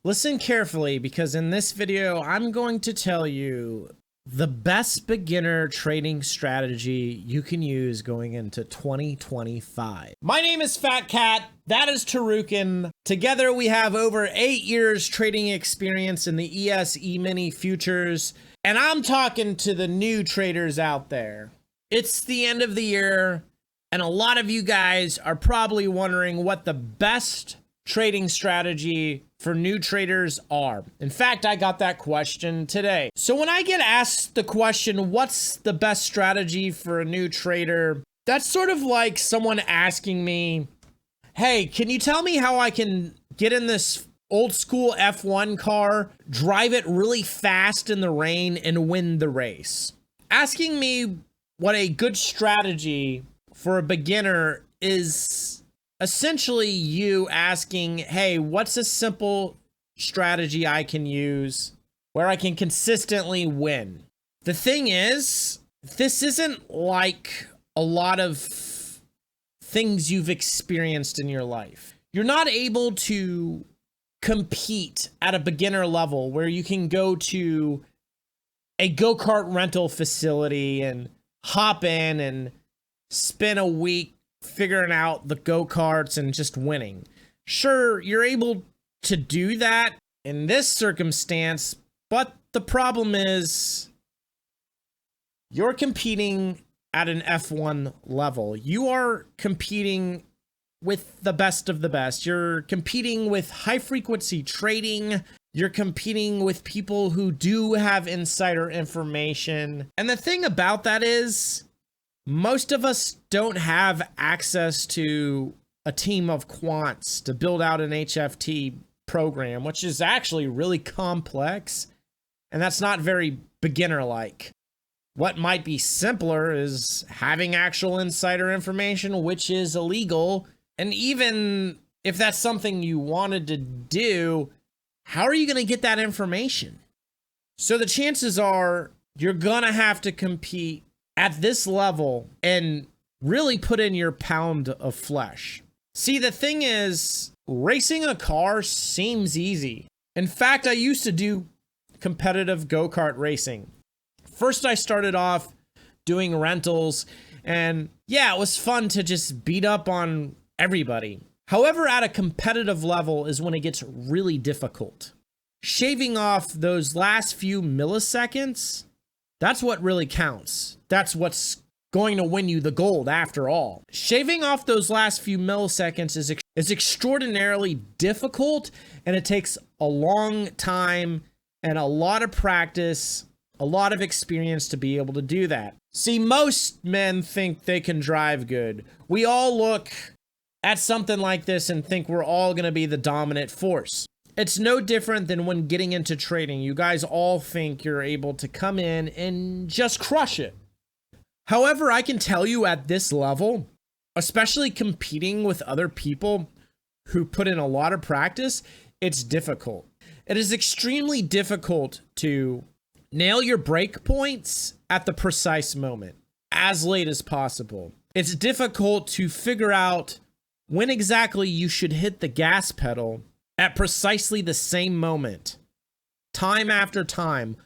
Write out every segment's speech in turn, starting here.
Listen carefully because in this video, I'm going to tell you the best beginner trading strategy you can use going into 2025. My name is Fat Cat. That is Tarukin. Together, we have over 8 years trading experience in the ES E-mini futures. And I'm talking to the new traders out there. It's the end of the year, and a lot of you guys are probably wondering what the best trading strategy for new traders are. In fact, I got that question today. So when I get asked the question, what's the best strategy for a new trader? That's sort of like someone asking me, hey, can you tell me how I can get in this old school F1 car, drive it really fast in the rain, and win the race? Asking me what a good strategy for a beginner is essentially you asking, hey, what's a simple strategy I can use where I can consistently win? The thing is, this isn't like a lot of things you've experienced in your life. You're not able to compete at a beginner level where you can go to a go-kart rental facility and hop in and spend a week figuring out the go-karts and just winning. Sure, you're able to do that in this circumstance, but the problem is you're competing at an F1 level. You are competing with the best of the best. You're competing with high-frequency trading. You're competing with people who do have insider information. And the thing about that is, most of us don't have access to a team of quants to build out an HFT program, which is actually really complex, and that's not very beginner-like. What might be simpler is having actual insider information, which is illegal, and even if that's something you wanted to do, how are you going to get that information? So the chances are you're going to have to compete at this level and really put in your pound of flesh. See, the thing is, racing a car seems easy. In fact, I used to do competitive go-kart racing. First, I started off doing rentals, and yeah, it was fun to just beat up on everybody. However, at a competitive level is when it gets really difficult. Shaving off those last few milliseconds, that's what really counts. That's what's going to win you the gold after all. Shaving off those last few milliseconds is extraordinarily difficult, and it takes a long time and a lot of practice, a lot of experience to be able to do that. See, most men think they can drive good. We all look at something like this and think we're all going to be the dominant force. It's no different than when getting into trading. You guys all think you're able to come in and just crush it. However, I can tell you at this level, especially competing with other people who put in a lot of practice, it's difficult. It is extremely difficult to nail your break points at the precise moment, as late as possible. It's difficult to figure out when exactly you should hit the gas pedal at precisely the same moment, time after time,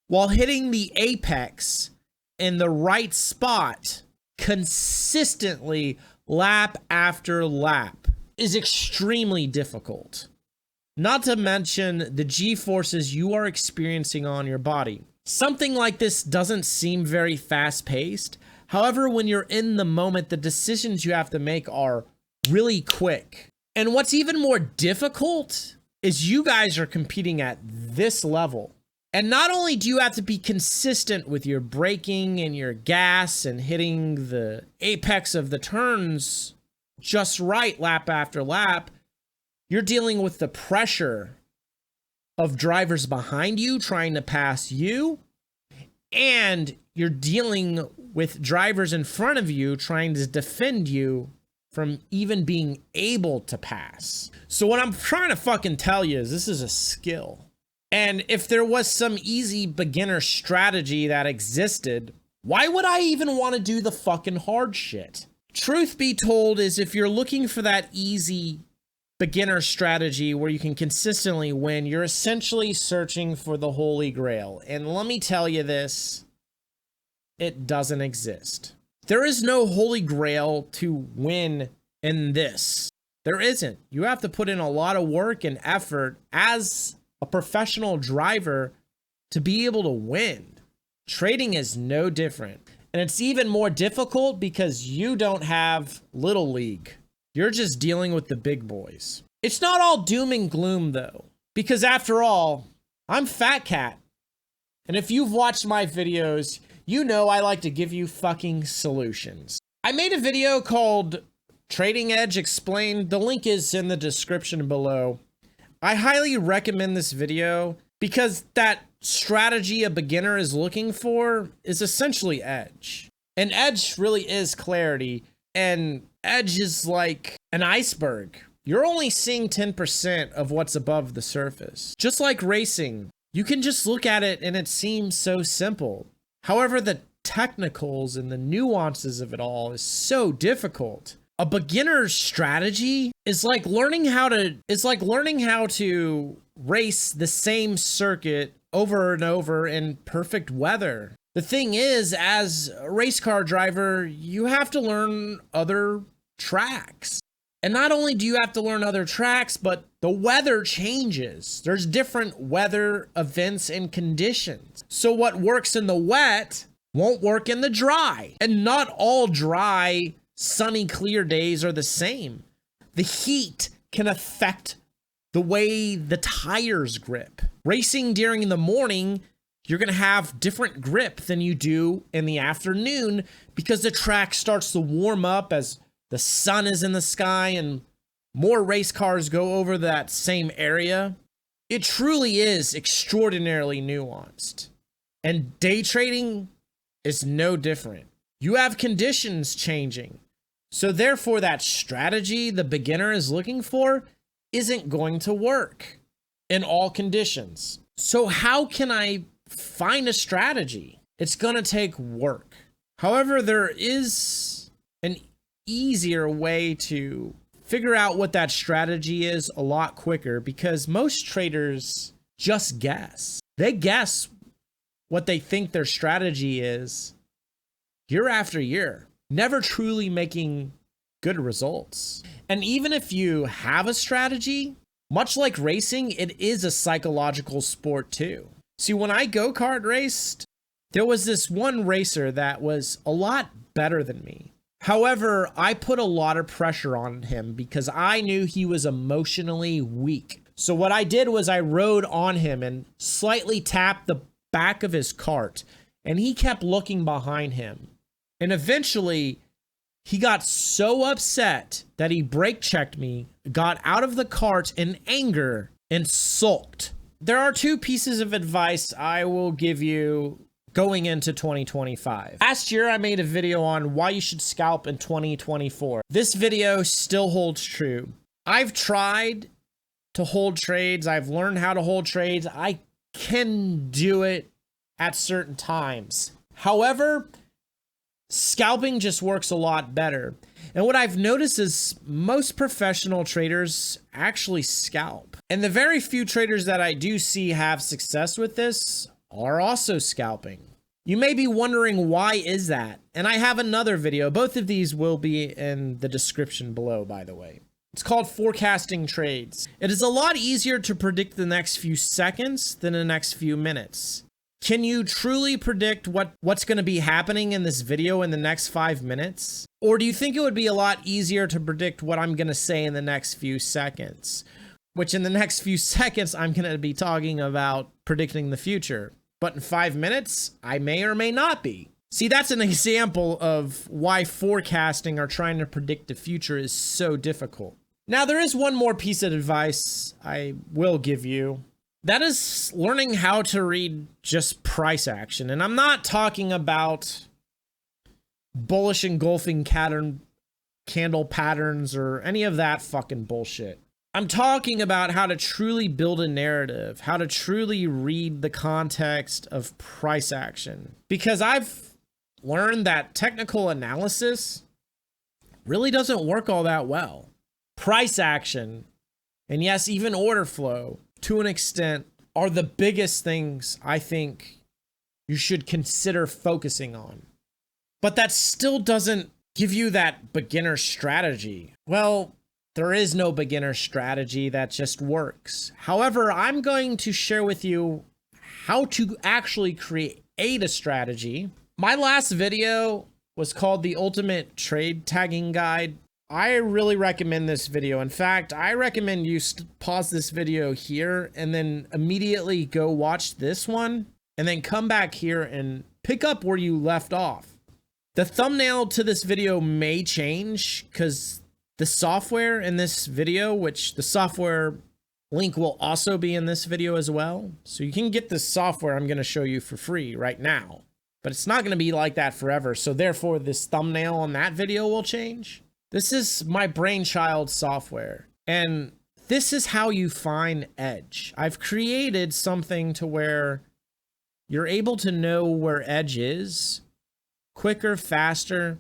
while hitting the apex in the right spot consistently lap after lap is extremely difficult. Not to mention the G-forces you are experiencing on your body. Something like this doesn't seem very fast-paced. However, when you're in the moment, the decisions you have to make are really quick. And what's even more difficult is you guys are competing at this level. And not only do you have to be consistent with your braking and your gas and hitting the apex of the turns just right lap after lap, you're dealing with the pressure of drivers behind you trying to pass you, and you're dealing with drivers in front of you trying to defend you from even being able to pass. So what I'm trying to fucking tell you is this is a skill. And if there was some easy beginner strategy that existed, why would I even want to do the fucking hard shit? Truth be told is if you're looking for that easy beginner strategy where you can consistently win, you're essentially searching for the Holy Grail. And let me tell you this, it doesn't exist. There is no Holy Grail to win in this. There isn't. You have to put in a lot of work and effort as a professional driver to be able to win. Trading is no different. And it's even more difficult because you don't have Little League. You're just dealing with the big boys. It's not all doom and gloom though, because after all, I'm Fat Cat. And if you've watched my videos, you know I like to give you fucking solutions. I made a video called Trading Edge Explained. The link is in the description below. I highly recommend this video because that strategy a beginner is looking for is essentially edge. And edge really is clarity. And edge is like an iceberg. You're only seeing 10% of what's above the surface. Just like racing, you can just look at it and it seems so simple. To the technicals and the nuances of it all is so difficult. A beginner's strategy is like learning how to race the same circuit over and over in perfect weather. The thing is, as a race car driver, you have to learn other tracks. And not only do you have to learn other tracks, but the weather changes. There's different weather events and conditions. So what works in the wet won't work in the dry. And not all dry, sunny, clear days are the same. The heat can affect the way the tires grip. Racing during the morning, you're gonna have different grip than you do in the afternoon because the track starts to warm up as the sun is in the sky and more race cars go over that same area. It truly is extraordinarily nuanced. And day trading is no different. You have conditions changing. So therefore that strategy the beginner is looking for isn't going to work in all conditions. So how can I find a strategy? It's gonna take work. However, there is an easier way to figure out what that strategy is a lot quicker because most traders just guess. They guess what they think their strategy is year after year, never truly making good results. And even if you have a strategy, much like racing, it is a psychological sport too. See, when I go-kart raced, there was this one racer that was a lot better than me. However, I put a lot of pressure on him because I knew he was emotionally weak. So what I did was I rode on him and slightly tapped the back of his cart, and he kept looking behind him. And eventually, he got so upset that he brake checked me, got out of the cart in anger, and sulked. There are two pieces of advice I will give you going into 2025. Last year, I made a video on why you should scalp in 2024. This video still holds true. I've tried to hold trades. I've learned how to hold trades. I can do it at certain times. However, scalping just works a lot better. And what I've noticed is most professional traders actually scalp. And the very few traders that I do see have success with this are also scalping. You may be wondering, why is that? And I have another video. Both of these will be in the description below, by the way. It's called Forecasting Trades. It is a lot easier to predict the next few seconds than the next few minutes. Can you truly predict what's going to be happening in this video in the next 5 minutes? Or do you think it would be a lot easier to predict what I'm going to say in the next few seconds? Which in the next few seconds, I'm going to be talking about predicting the future. But in 5 minutes, I may or may not be. See, that's an example of why forecasting or trying to predict the future is so difficult. Now, there is one more piece of advice I will give you. That is learning how to read just price action. And I'm not talking about bullish engulfing candle patterns or any of that fucking bullshit. I'm talking about how to truly build a narrative, how to truly read the context of price action. Because I've learned that technical analysis really doesn't work all that well. Price action and yes, even order flow to an extent are the biggest things I think you should consider focusing on. But that still doesn't give you that beginner strategy. Well, there is no beginner strategy that just works. However, I'm going to share with you how to actually create a strategy. My last video was called the Ultimate Trade Tagging Guide. I really recommend this video. In fact, I recommend you pause this video here and then immediately go watch this one and then come back here and pick up where you left off. The thumbnail to this video may change because the software in this video, which the software link will also be in this video as well. So you can get this software I'm going to show you for free right now, but it's not going to be like that forever. So therefore this thumbnail on that video will change. This is my brainchild software, and this is how you find edge. I've created something to where you're able to know where edge is quicker, faster,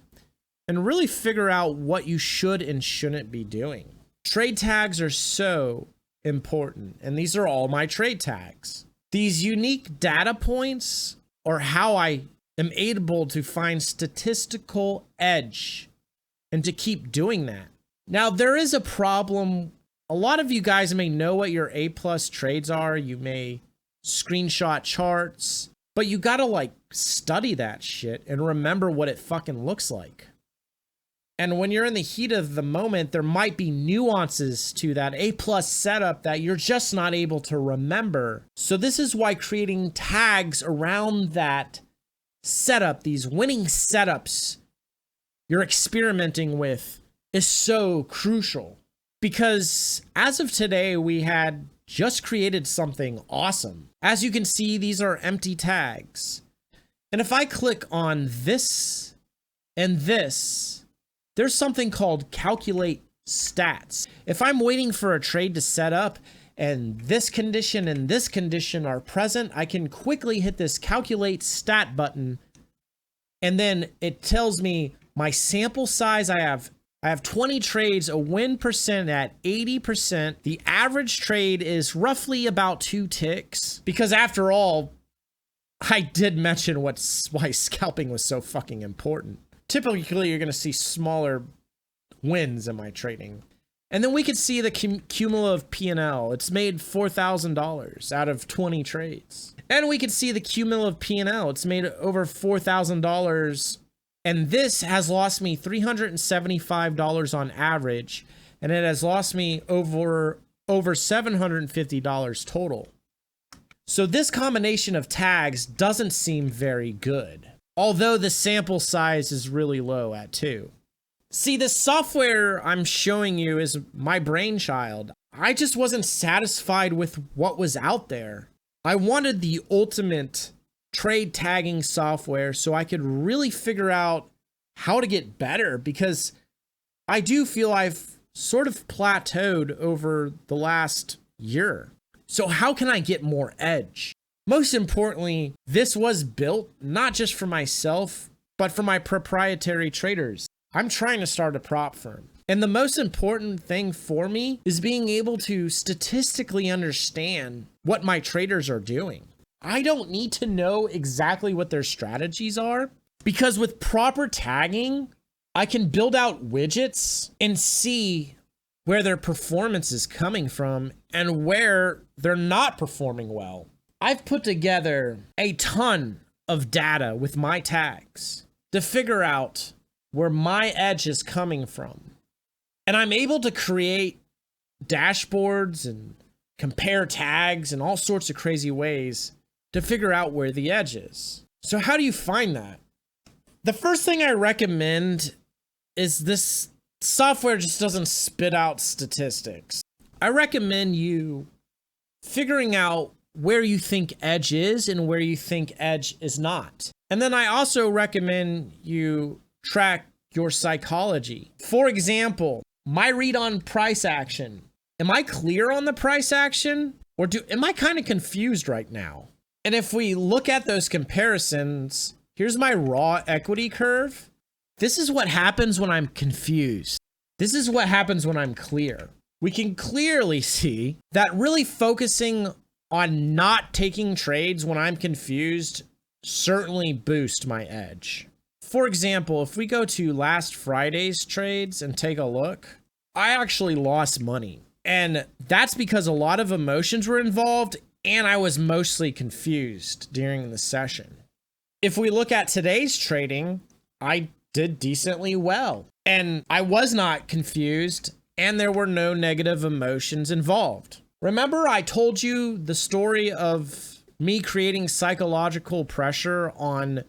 and really figure out what you should and shouldn't be doing. Trade tags are so important, and these are all my trade tags. These unique data points are how I am able to find statistical edge and to keep doing that. Now, there is a problem. A lot of you guys may know what your A+ trades are. You may screenshot charts, but you gotta like study that shit and remember what it fucking looks like. And when you're in the heat of the moment, there might be nuances to that A+ setup that you're just not able to remember. So this is why creating tags around that setup, these winning setups you're experimenting with, is so crucial. Because as of today, we had just created something awesome. As you can see, these are empty tags. And if I click on this and this, there's something called calculate stats. If I'm waiting for a trade to set up and this condition and this condition are present, I can quickly hit this calculate stat button, and then it tells me my sample size. I have 20 trades, a win percent at 80%. The average trade is roughly about 2 ticks, because after all, I did mention why scalping was so fucking important. Typically, you're going to see smaller wins in my trading. And then we could see the cumulative P&L. It's made $4,000 out of 20 trades. And we could see the cumulative P&L. It's made over $4,000. And this has lost me $375 on average. And it has lost me over $750 total. So this combination of tags doesn't seem very good, although the sample size is really low at 2. See, the software I'm showing you is my brainchild. I just wasn't satisfied with what was out there. I wanted the ultimate trade tagging software so I could really figure out how to get better, because I do feel I've sort of plateaued over the last year. So how can I get more edge? Most importantly, this was built not just for myself, but for my proprietary traders. I'm trying to start a prop firm. And the most important thing for me is being able to statistically understand what my traders are doing. I don't need to know exactly what their strategies are, because with proper tagging, I can build out widgets and see where their performance is coming from and where they're not performing well. I've put together a ton of data with my tags to figure out where my edge is coming from. And I'm able to create dashboards and compare tags in all sorts of crazy ways to figure out where the edge is. So how do you find that? The first thing I recommend is this software just doesn't spit out statistics. I recommend you figuring out where you think edge is and where you think edge is not. And then I also recommend you track your psychology. For example, my read on price action. Am I clear on the price action, or am I kind of confused right now? And if we look at those comparisons, here's my raw equity curve. This is what happens when I'm confused. This is what happens when I'm clear. we can clearly see that really focusing on not taking trades when I'm confused certainly boost my edge. For example, if we go to last Friday's trades and take a look, I actually lost money. And that's because a lot of emotions were involved and I was mostly confused during the session. If we look at today's trading, I did decently well. And I was not confused and there were no negative emotions involved. Remember I told you the story of me creating psychological pressure on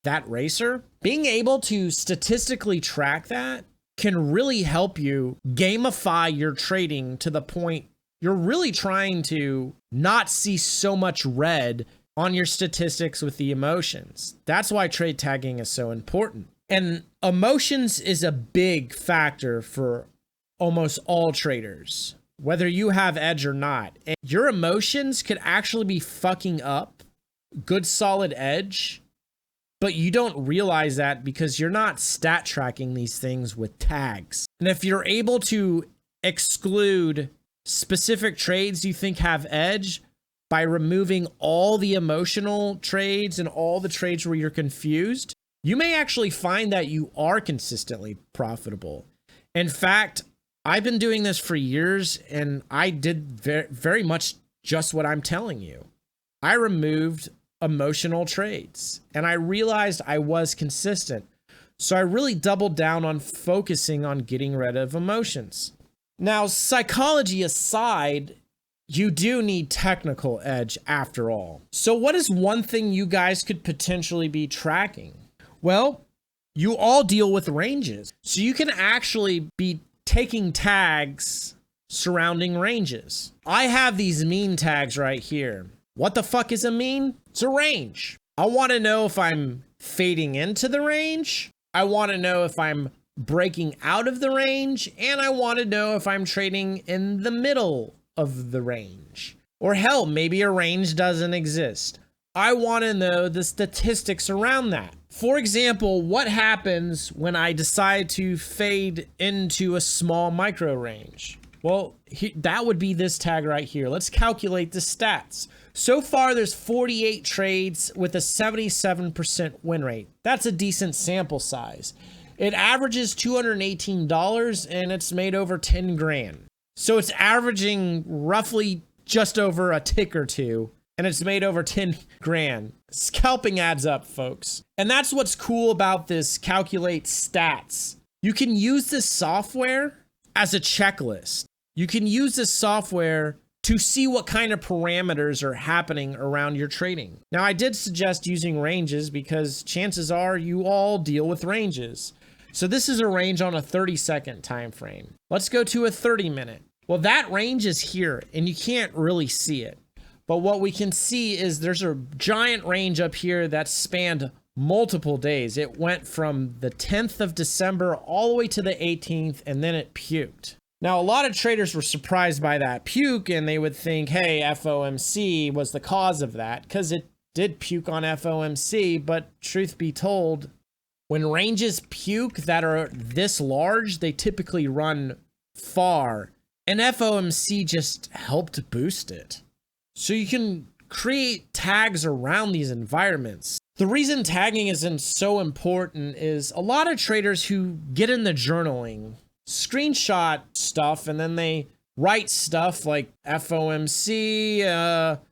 that racer? Being able to statistically track that can really help you gamify your trading to the point you're really trying to not see so much red on your statistics with the emotions. That's why trade tagging is so important. And emotions is a big factor for almost all traders, whether you have edge or not. And your emotions could actually be fucking up good solid edge, but you don't realize that because you're not stat tracking these things with tags. And if you're able to exclude specific trades you think have edge by removing all the emotional trades and all the trades where you're confused, you may actually find that you are consistently profitable. In fact, I've been doing this for years and I did very much just what I'm telling you. I removed emotional trades and I realized I was consistent. So I really doubled down on focusing on getting rid of emotions. Now, psychology aside, you do need technical edge after all. So what is one thing you guys could potentially be tracking? Well, you all deal with ranges. So you can actually be taking tags surrounding ranges. I have these mean tags right here. What the fuck is a mean? It's a range. I want to know if I'm fading into the range. I want to know if I'm breaking out of the range. And I want to know if I'm trading in the middle of the range. Or hell, maybe a range doesn't exist. I want to know the statistics around that. For example, what happens when I decide to fade into a small micro range? Well, that would be this tag right here. Let's calculate the stats. So far, there's 48 trades with a 77% win rate. That's a decent sample size. It averages $218 and it's made over 10 grand. So it's averaging roughly just over a tick or two and it's made over 10 grand. Scalping adds up, folks. And that's what's cool about this calculate stats. You can use this software as a checklist. You can use this software to see what kind of parameters are happening around your trading. Now, I did suggest using ranges because chances are you all deal with ranges. So this is a range on a 30-second time frame. Let's go to a 30-minute. Well, that range is here and you can't really see it. But what we can see is there's a giant range up here that spanned multiple days. It went from the 10th of December all the way to the 18th, and then it puked. Now, a lot of traders were surprised by that puke, and they would think, hey, FOMC was the cause of that, because it did puke on FOMC, but truth be told, when ranges puke that are this large, they typically run far, and FOMC just helped boost it. So you can create tags around these environments. The reason tagging isn't so important is a lot of traders who get in the journaling screenshot stuff and then they write stuff like FOMC,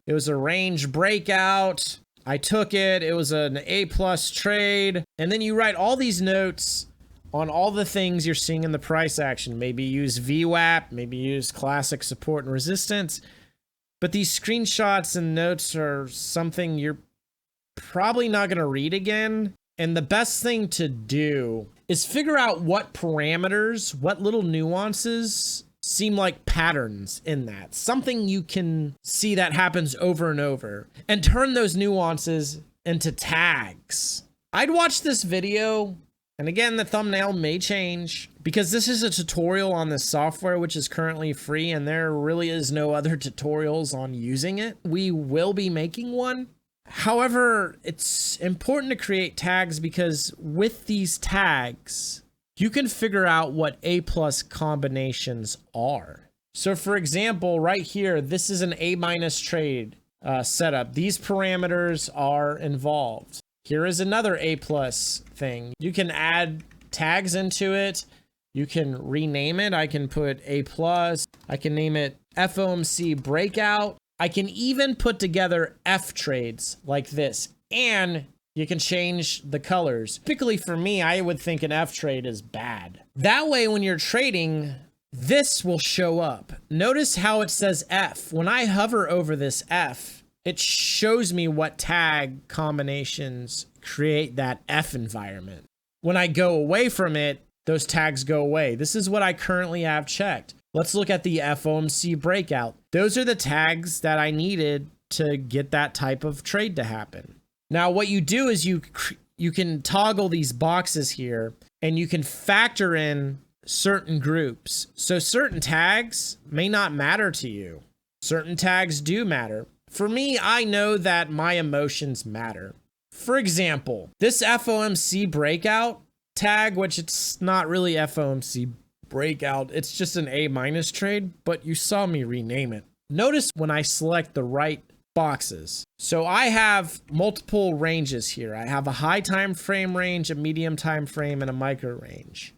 it was a range breakout, I took it, it was an A+ trade, and then you write all these notes on all the things you're seeing in the price action. Maybe use VWAP, maybe use classic support and resistance. But these screenshots and notes are something you're probably not going to read again. And the best thing to do is figure out what parameters, what little nuances seem like patterns in that. Something you can see that happens over and over. And turn those nuances into tags. I'd watch this video. And again, the thumbnail may change because this is a tutorial on this software, which is currently free, and there really is no other tutorials on using it. We will be making one. However, it's important to create tags because with these tags, you can figure out what A+ combinations are. So for example, right here, this is an A- trade setup. These parameters are involved. Here is another A+ thing. You can add tags into it. You can rename it. I can put A+. I can name it FOMC breakout. I can even put together F trades like this, and you can change the colors. Typically for me, I would think an F trade is bad. That way, when you're trading, this will show up. Notice how it says F. When I hover over this F, it shows me what tag combinations create that F environment. When I go away from it, those tags go away. This is what I currently have checked. Let's look at the FOMC breakout. Those are the tags that I needed to get that type of trade to happen. Now, what you do is you can toggle these boxes here, and you can factor in certain groups. So certain tags may not matter to you. Certain tags do matter. For me, I know that my emotions matter. For example, this FOMC breakout tag, which it's not really FOMC breakout, it's just an A- trade, but you saw me rename it. Notice when I select the right boxes. So I have multiple ranges here. I have a high time frame range, a medium time frame, and a micro range.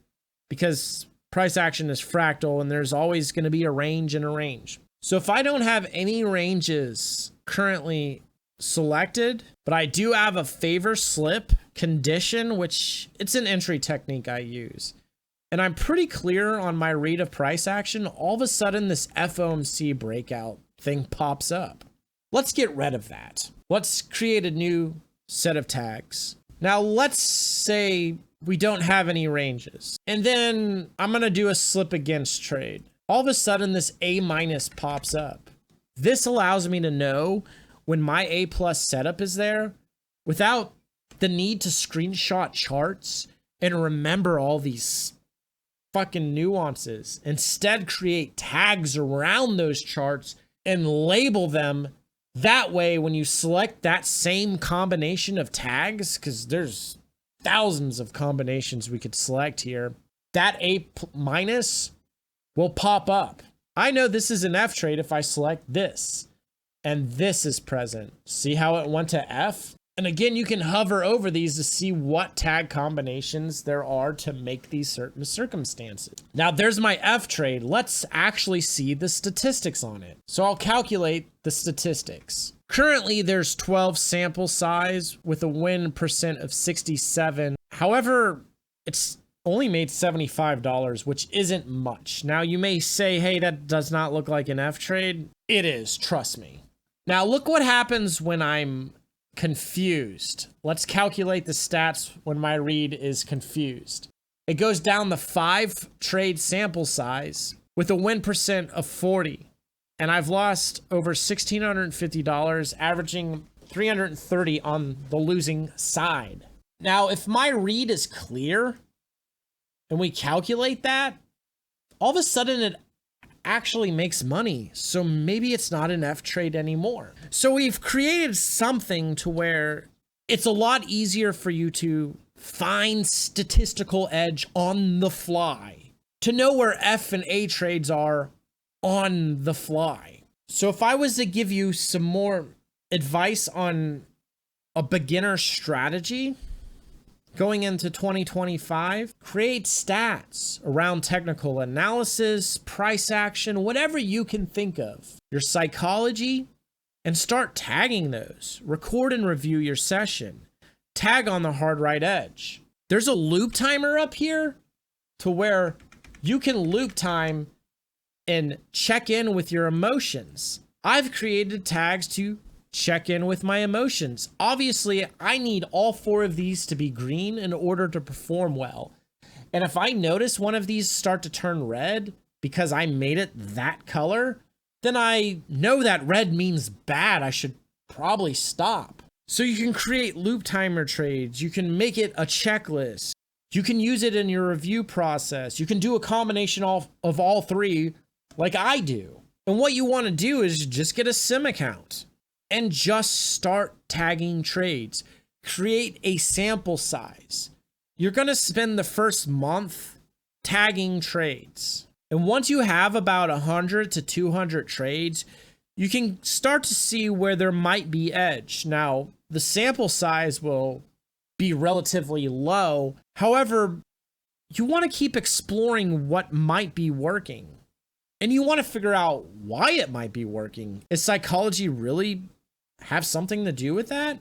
Because price action is fractal and there's always going to be a range and a range. So if I don't have any ranges currently selected, but I do have a favor slip condition, which it's an entry technique I use, and I'm pretty clear on my read of price action, all of a sudden this FOMC breakout thing pops up. Let's get rid of that. Let's create a new set of tags. Now let's say we don't have any ranges, and then I'm gonna do a slip against trade. All of a sudden this A- pops up. This allows me to know when my A+ setup is there without the need to screenshot charts and remember all these fucking nuances. Instead, create tags around those charts and label them. That way, when you select that same combination of tags, because there's thousands of combinations we could select here, that A- will pop up. I know this is an F trade if I select this, and this is present. See how it went to F? And again, you can hover over these to see what tag combinations there are to make these certain circumstances. Now there's my F trade. Let's actually see the statistics on it. So I'll calculate the statistics. Currently there's 12 sample size with a win percent of 67. However, it's only made $75, which isn't much. Now you may say, hey, that does not look like an F trade. It is, trust me. Now look what happens when I'm confused. Let's calculate the stats when my read is confused. It goes down the 5 trade sample size with a win percent of 40. And I've lost over $1,650, averaging 330 on the losing side. Now, if my read is clear and we calculate that, all of a sudden it actually makes money. So maybe it's not an F trade anymore. So we've created something to where it's a lot easier for you to find statistical edge on the fly, to know where F and A trades are on the fly. So if I was to give you some more advice on a beginner strategy going into 2025, create stats around technical analysis, price action, whatever you can think of, your psychology, and start tagging those. Record and review your session. Tag on the hard right edge. There's a loop timer up here to where you can loop time and check in with your emotions. I've created tags to check in with my emotions. Obviously, I need all 4 of these to be green in order to perform well. And if I notice one of these start to turn red because I made it that color, then I know that red means bad. I should probably stop. So you can create loop timer trades. You can make it a checklist. You can use it in your review process. You can do a combination of all 3 like I do. And what you want to do is just get a sim account and just start tagging trades. Create a sample size. You're going to spend the first month tagging trades. And once you have about 100 to 200 trades, you can start to see where there might be edge. Now, the sample size will be relatively low. However, you want to keep exploring what might be working. And you want to figure out why it might be working. Is psychology really have something to do with that?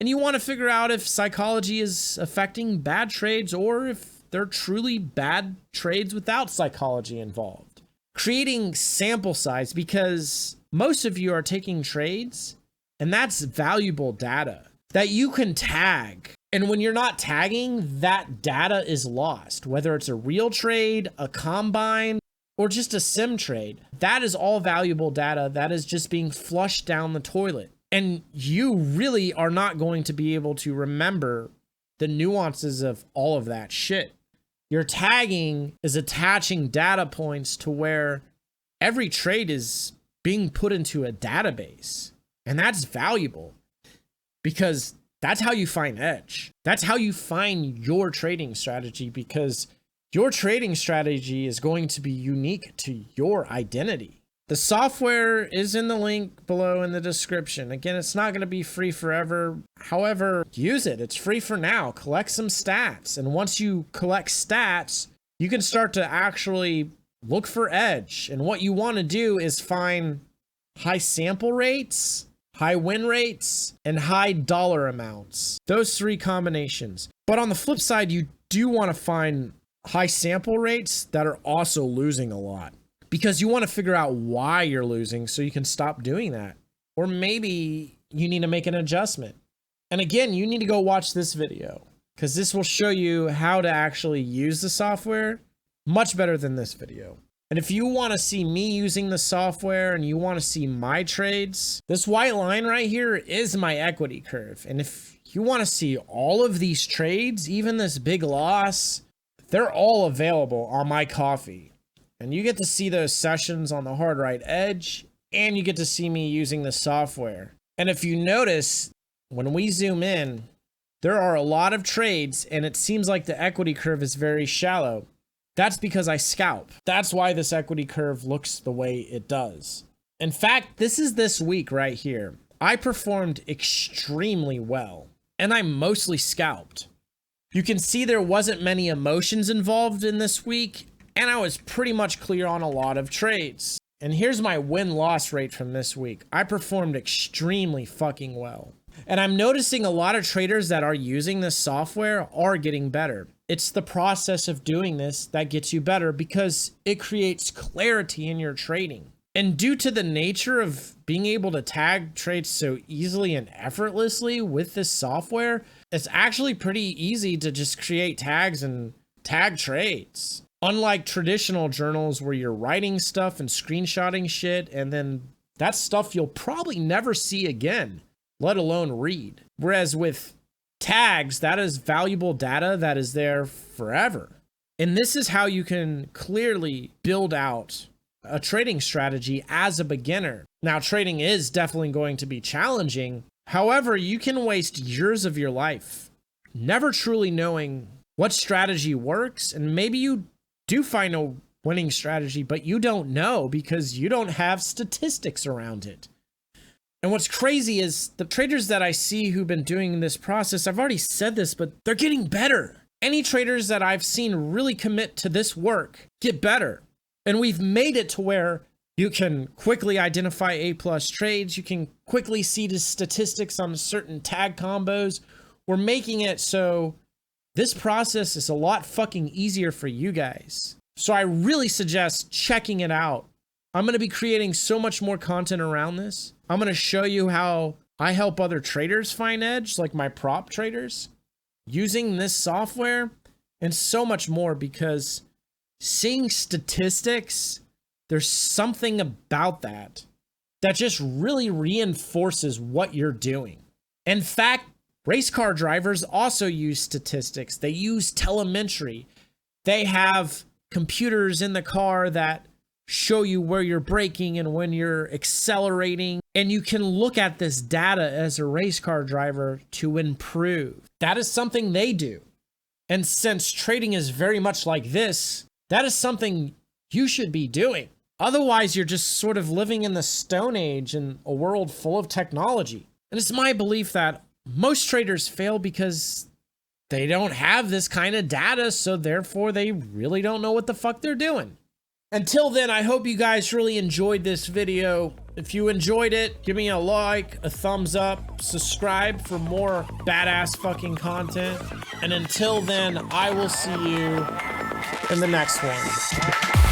And you want to figure out if psychology is affecting bad trades or if they're truly bad trades without psychology involved. Creating sample size, because most of you are taking trades, and that's valuable data that you can tag. And when you're not tagging, that data is lost, whether it's a real trade, a combine, or just a sim trade. That is all valuable data that is just being flushed down the toilet. And you really are not going to be able to remember the nuances of all of that shit. Your tagging is attaching data points to where every trade is being put into a database. And that's valuable because that's how you find edge. That's how you find your trading strategy, because your trading strategy is going to be unique to your identity. The software is in the link below in the description. Again, it's not going to be free forever. However, use it. It's free for now. Collect some stats. And once you collect stats, you can start to actually look for edge. And what you want to do is find high sample rates, high win rates, and high dollar amounts. Those three combinations. But on the flip side, you do want to find high sample rates that are also losing a lot, because you want to figure out why you're losing so you can stop doing that. Or maybe you need to make an adjustment. And again, you need to go watch this video, because this will show you how to actually use the software much better than this video. And if you want to see me using the software and you want to see my trades, this white line right here is my equity curve. And if you want to see all of these trades, even this big loss, they're all available on my Ko-fi. And you get to see those sessions on the Hard Right Edge, and you get to see me using the software. And if you notice, when we zoom in, there are a lot of trades, and it seems like the equity curve is very shallow. That's because I scalp. That's why this equity curve looks the way it does. In fact, this is this week right here. I performed extremely well, and I mostly scalped. You can see there wasn't many emotions involved in this week, and I was pretty much clear on a lot of trades. And here's my win-loss rate from this week. I performed extremely fucking well. And I'm noticing a lot of traders that are using this software are getting better. It's the process of doing this that gets you better, because it creates clarity in your trading. And due to the nature of being able to tag trades so easily and effortlessly with this software, it's actually pretty easy to just create tags and tag trades. Unlike traditional journals where you're writing stuff and screenshotting shit, and then that stuff you'll probably never see again, let alone read. Whereas with tags, that is valuable data that is there forever. And this is how you can clearly build out a trading strategy as a beginner. Now, trading is definitely going to be challenging. However, you can waste years of your life never truly knowing what strategy works. And maybe you do find a winning strategy, but you don't know because you don't have statistics around it. And what's crazy is the traders that I see who've been doing this process, I've already said this, but they're getting better. Any traders that I've seen really commit to this work get better. And we've made it to where you can quickly identify A+ trades. You can quickly see the statistics on certain tag combos. We're making it so this process is a lot fucking easier for you guys. So I really suggest checking it out. I'm going to be creating so much more content around this. I'm going to show you how I help other traders find edge, like my prop traders, using this software, and so much more, because seeing statistics, there's something about that just really reinforces what you're doing. In fact, race car drivers also use statistics. They use telemetry. They have computers in the car that show you where you're braking and when you're accelerating. And you can look at this data as a race car driver to improve. That is something they do. And since trading is very much like this, that is something you should be doing. Otherwise, you're just sort of living in the Stone Age in a world full of technology. And it's my belief that most traders fail because they don't have this kind of data, so therefore they really don't know what the fuck they're doing. Until then, I hope you guys really enjoyed this video. If you enjoyed it, give me a like, a thumbs up, subscribe for more badass fucking content. And until then, I will see you in the next one.